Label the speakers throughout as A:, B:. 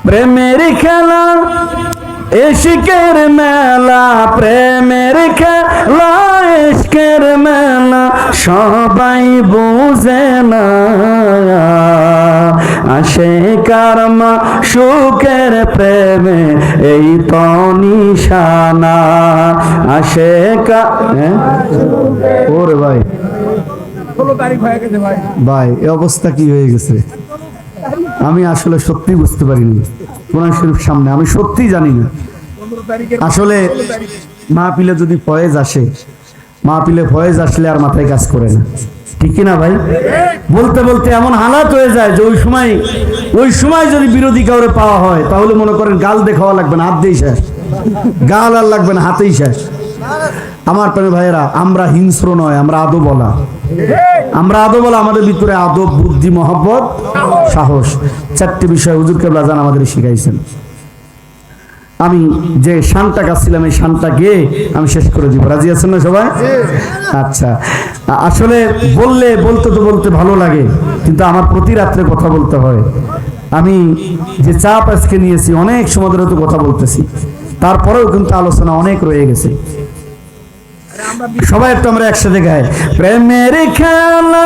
A: প্রেমের খেলা ইশকের মেলা, প্রেমের খেলা ইশকের মেলা, সবাই বোঝে না। আশিকার মাশূকের প্রেমে এই তো নিশানা। আশিকা ওরে ভাই,
B: 16 তারিখ হয়ে গেছে ভাই।
A: ভাই এই অবস্থা কি হয়ে গেছে? আমি আসলে সত্যি বুঝতে পারিনি। কোরআন শরীফ সামনে, আমি সত্যি জানি না।
B: 15 তারিখের
A: আসলে মাহফিলে যদি ফয়েজ আসে, মাহফিলে ফয়েজ আসলে আর মাথায় কাজ করে না, ঠিক কিনা ভাই? বলতে বলতে এমন হালাত হয়ে যায় যে ওই সময় যদি বিরোধী কাউরে পাওয়া হয় তাহলে মনে করেন গাল দেখাওয়া লাগবে না, হাত দিয়ে শেষ। গাল আর লাগবে না, হাতেই শেষ। আমার প্রেমে ভাইয়েরা, আমরা হিংস্র নয়, আমরা আদবলা। আমরা আদবলা, আমাদের ভিতরে আদব, বুদ্ধি, মহব্বত, সাহস, 4টি বিষয় হুজুর কেবলা জান আমাদের শিখাইছেন। আমি যে শানটা গাচ্ছিলাম এই শানটা গিয়ে আমি শেষ করে দিব। রাজি আছেন না সবাই? আচ্ছা, আসলে বলতে ভালো লাগে, কিন্তু আমার প্রতি রাত্রে কথা বলতে হয়। আমি যে চাপ আজকে নিয়েছি, অনেক সময় ধরে তো কথা বলতেছি, তারপরেও কিন্তু আলোচনা অনেক রয়ে গেছে। সবাই একটু আমরা একসাথে গাই, প্রেমের খেলা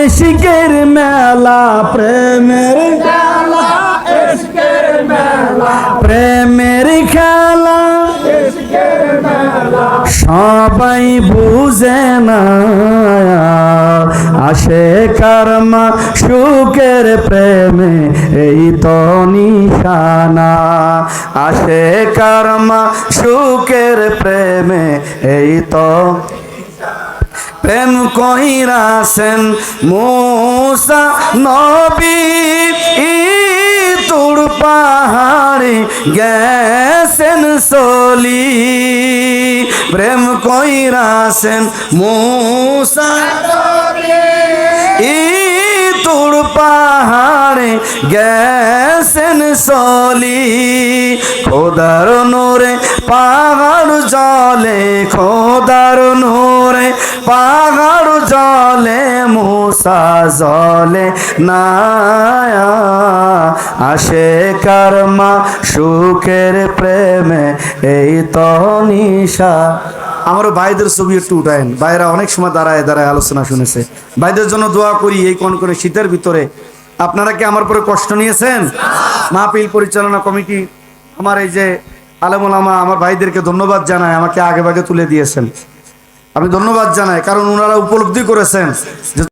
A: ইশকের মেলা, প্রেমের খেলা ইশকের মেলা, প্রেমের খেলা ইশকের মেলা, সবাই বুঝে না। আশিকার মাশূকের প্রেমে এই তো নিশানা। আশিকার মাশূকের প্রেমে এই তো। প্রেম কইরাছেন মূসা নবী, তুর পাহাড়ে গেছেন চলি। প্রেম কইরাছেন মূসা নবী, তুর পাহাড়ে গেছেন চলি। খোদার নূরে পাহাড় জলে, খোদার নূরে পাহাড় জলে, মূসা জলে না। আশিকার মাশূকের প্রেমে এই তো নিশা। আমারও ভাইদের ছবি একটু উঠায়েন। ভাইরা অনেক সময় দাঁড়ায় দাঁড়ায় আলোচনা শুনেছে। ভাইদের জন্য দোয়া করি এই কনকনে শীতের ভিতরে। আপনারা কি আমার পরে কষ্ট নিয়েছেন? মাহফিল পরিচালনা কমিটি, আমার এই যে আলেম ওলামা, আমার ভাইদেরকে ধন্যবাদ জানাই, আমাকে আগে ভাগে তুলে দিয়েছেন। আমি ধন্যবাদ জানাই, কারণ ওনারা উপলব্ধি করেছেন যে